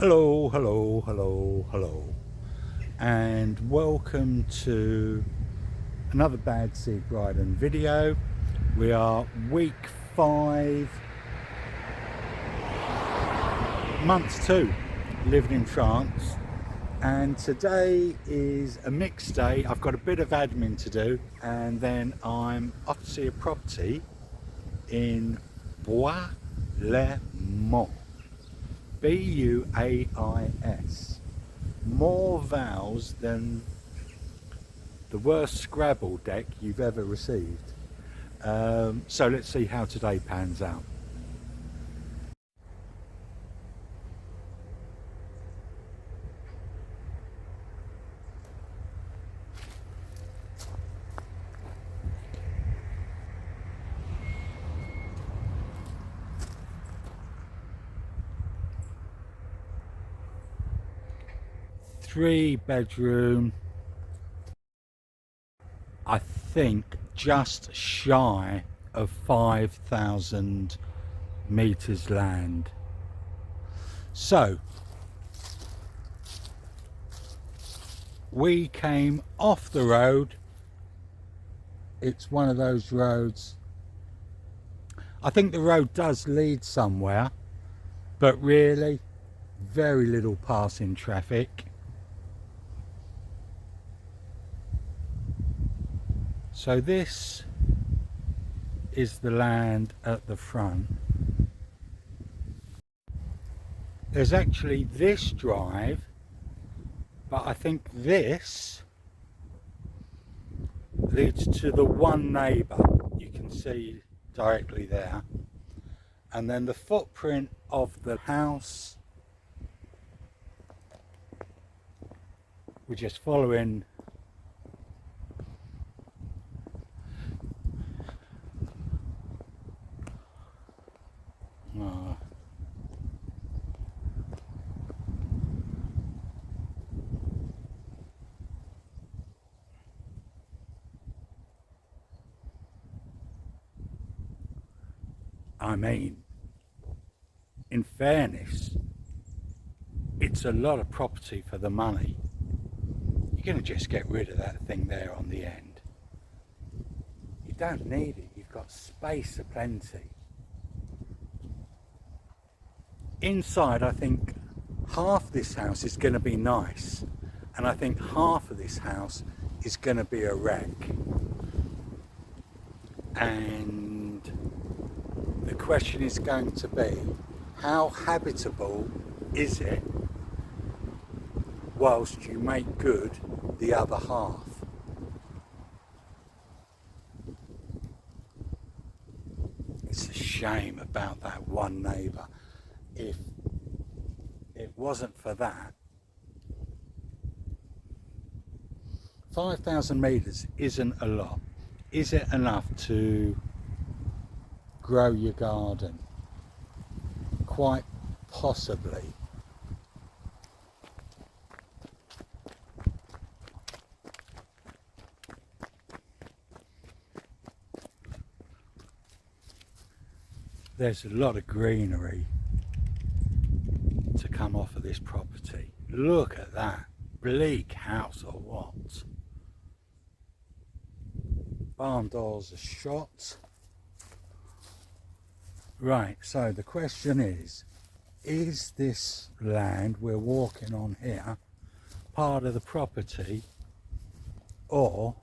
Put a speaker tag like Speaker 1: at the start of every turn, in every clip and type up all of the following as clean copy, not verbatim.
Speaker 1: Hello, hello, hello, hello, and welcome to another Bad Seed Riding video. We are week 5, month 2, living in France, and today is a mixed day. I've got a bit of admin to do, and then I'm off to see a property in Buais-Les-Monts. B-U-A-I-S. More vowels than the worst Scrabble deck you've ever received. So let's see how today pans out. Three bedroom, I think just shy of 5,000 meters land. So we came off the road. It's one of those roads, I think the road does lead somewhere, but really very little passing traffic. So this is the land at the front. There's actually this drive, but I think this leads to the one neighbour you can see directly there, and then the footprint of the house, we're just following I mean, in fairness, it's a lot of property for the money. You're going to just get rid of that thing there on the end. You don't need it, you've got space aplenty. Inside, I think half this house is going to be nice, and I think half of this house is going to be a wreck. And the question is going to be, how habitable is it whilst you make good the other half? It's a shame about that one neighbour. If it wasn't for that, 5,000 metres isn't a lot. Is it enough to grow your garden? Quite possibly. There's a lot of greenery to come off of this property. Look at that. Bleak house or what? Barn doors are shot. Right, so the question is this land we're walking on here part of the property, or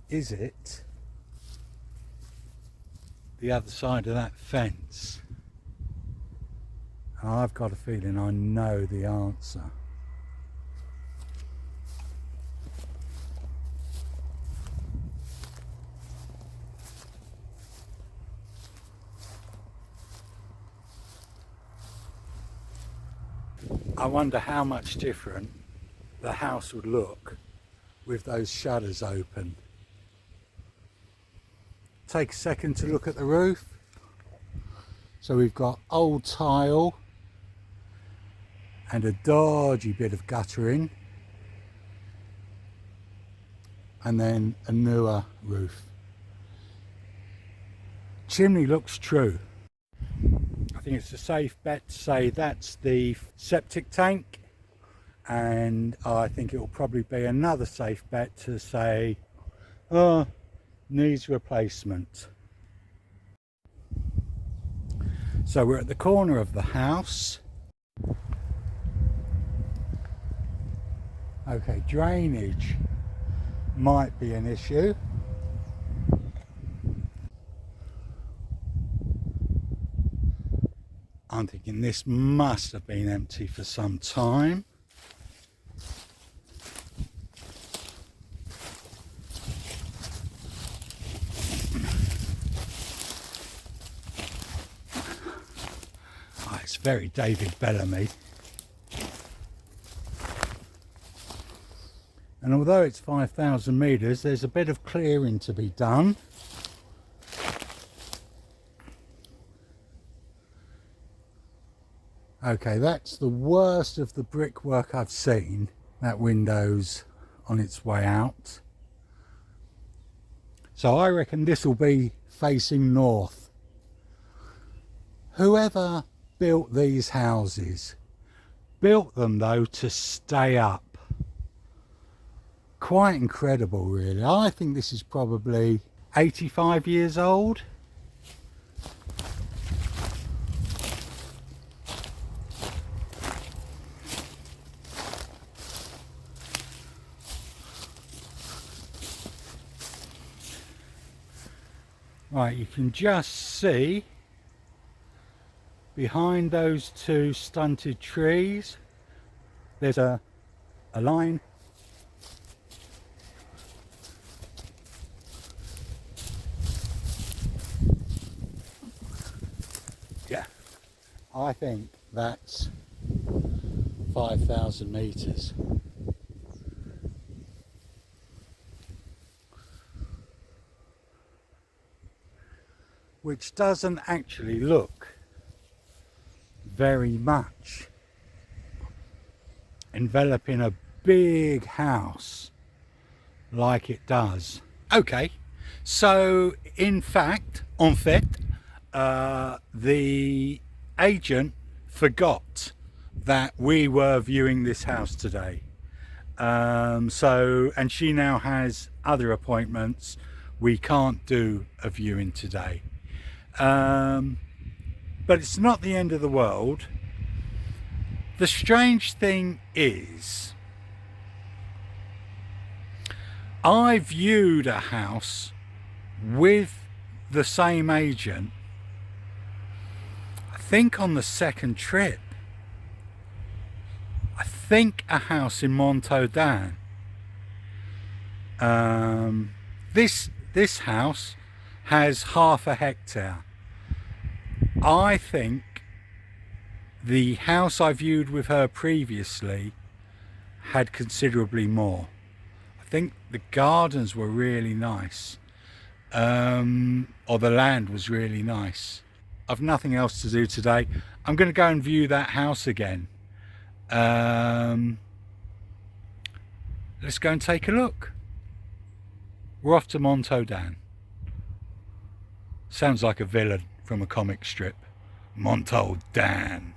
Speaker 1: is it the other side of that fence? And I've got a feeling I know the answer. I wonder how much different the house would look with those shutters open. Take a second to look at the roof. So we've got old tile and a dodgy bit of guttering, and then a newer roof. Chimney looks true. I think it's a safe bet to say that's the septic tank, and I think it will probably be another safe bet to say, oh, needs replacement. So we're at the corner of the house. Okay, drainage might be an issue. I'm thinking this must have been empty for some time. Oh, it's very David Bellamy. And although it's 5,000 metres, there's a bit of clearing to be done. Okay, that's the worst of the brickwork I've seen. That window's on its way out. So I reckon this will be facing north. Whoever built these houses built them though to stay up. Quite incredible, really. I think this is probably 85 years old. Right, you can just see behind those two stunted trees, there's a line. Yeah, I think that's 5,000 metres. Which doesn't actually look very much enveloping a big house like it does. Okay, so in fait, the agent forgot that we were viewing this house today. And she now has other appointments. We can't do a viewing today. But it's not the end of the world. The strange thing is, I viewed a house with the same agent, I think on the second trip. I think a house in Montaudin. This house has half a hectare. I think the house I viewed with her previously had considerably more. I think the gardens were really nice, or the land was really nice. I've nothing else to do today. I'm going to go and view that house again. Let's go and take a look. We're off to Montaudin. Sounds like a villain from a comic strip. Montaudin.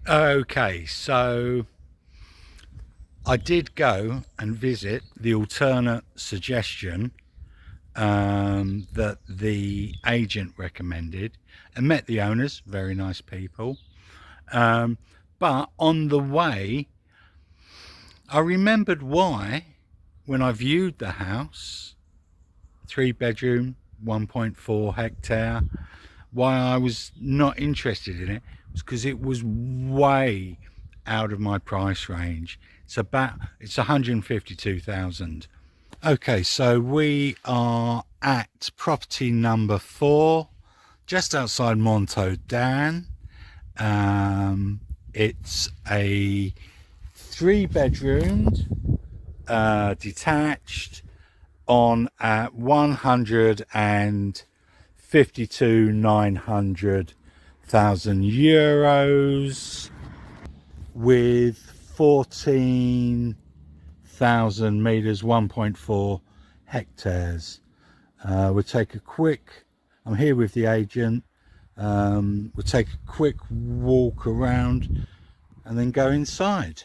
Speaker 1: Okay, so I did go and visit the alternate suggestion that the agent recommended and met the owners, very nice people. But on the way, I remembered why, when I viewed the house, 3-bedroom, 1.4 hectare, why I was not interested in it was because it was way out of my price range. It's 152,000. Okay, so we are at property number 4, just outside Montaudin. It's a 3-bedroomed, detached, on at 152,900,000 euros with 14,000 meters, 1.4 hectares. We'll take a quick, I'm here with the agent, We'll take a quick walk around and then go inside.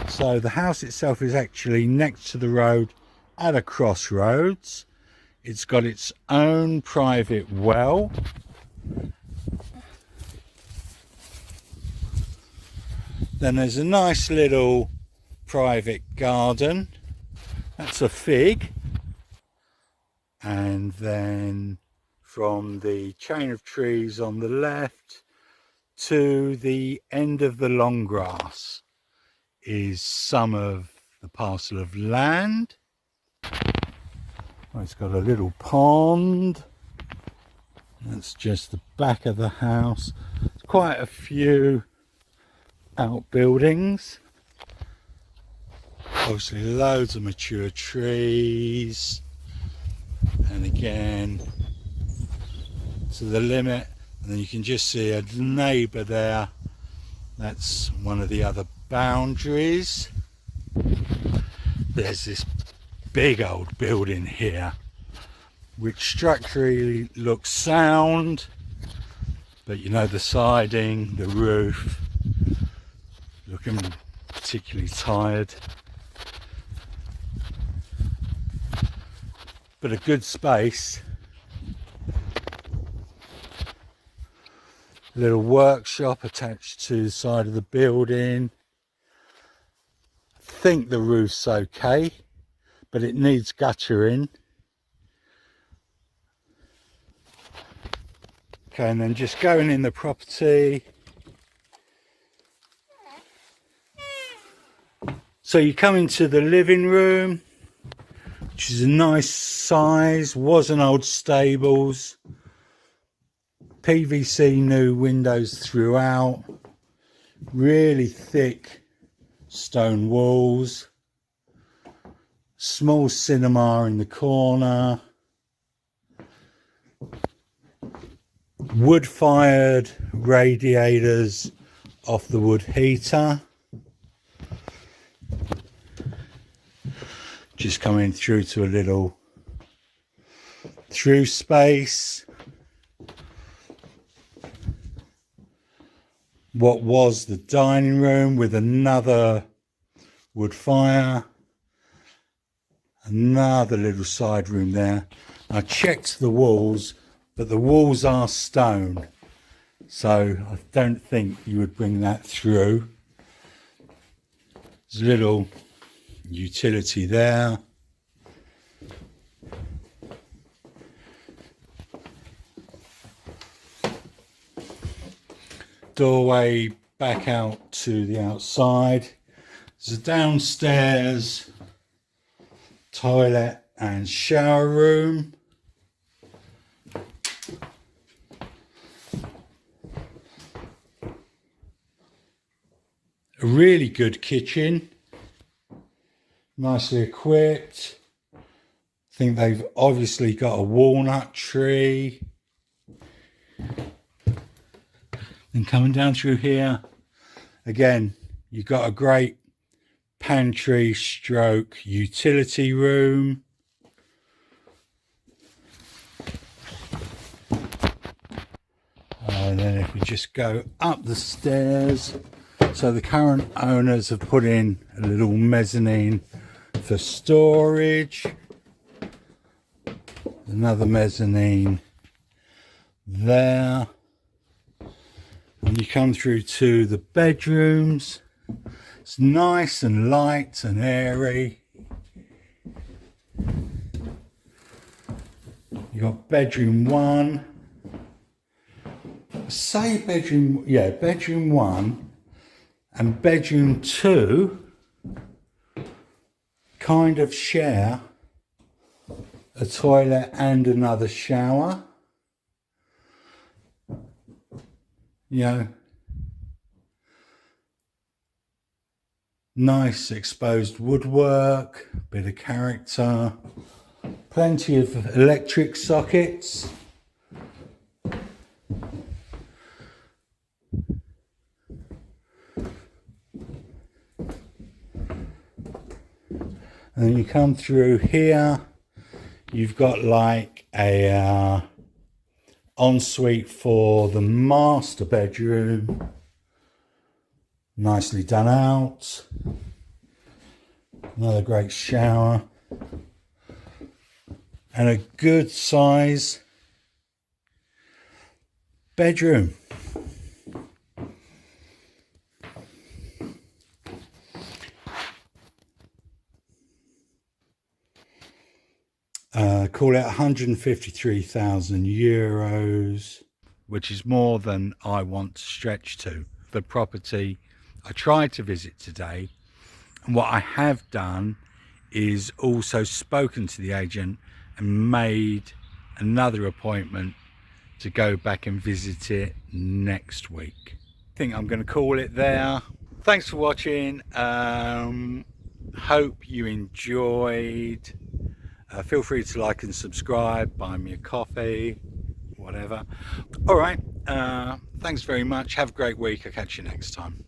Speaker 1: So the house itself is actually next to the road at a crossroads. It's got its own private well. Then there's a nice little private garden. That's a fig. And then from the chain of trees on the left to the end of the long grass is some of the parcel of land. It's got a little pond. That's just the back of the house. There's quite a few outbuildings. Obviously loads of mature trees. And again to the limit. And then you can just see a neighbour there. That's one of the other boundaries. There's this big old building here which structurally looks sound, but you know, the siding, the roof, looking particularly tired, but a good space. A little workshop attached to the side of the building. I think the roof's okay, but it needs guttering. Okay, and then just going in the property. So you come into the living room, which is a nice size, was an old stables. PVC new windows throughout, really thick stone walls, small cinema in the corner, wood-fired radiators off the wood heater. Just coming through to a little through space. What was the dining room with another wood fire, another little side room there. I checked the walls, but the walls are stone, so I don't think you would bring that through. There's a little utility there. Doorway back out to the outside. There's a downstairs toilet and shower room. A really good kitchen, nicely equipped. I think they've obviously got a walnut tree. And coming down through here, again, you've got a great pantry stroke utility room. And then if we just go up the stairs, so the current owners have put in a little mezzanine for storage. Another mezzanine there. And you come through to the bedrooms. It's nice and light and airy. You got bedroom one. Say bedroom, yeah, bedroom one and bedroom two kind of share a toilet and another shower. You know, nice exposed woodwork, bit of character, plenty of electric sockets. And you come through here, you've got like a ensuite for the master bedroom. Nicely done out. Another great shower. And a good size bedroom. Call it €153,000, which is more than I want to stretch to. The property I tried to visit today, and what I have done is also spoken to the agent and made another appointment to go back and visit it next week. I think I'm going to call it there. Thanks for watching. Hope you enjoyed. Feel free to like and subscribe, buy me a coffee, whatever. All right, thanks very much. Have a great week. I'll catch you next time.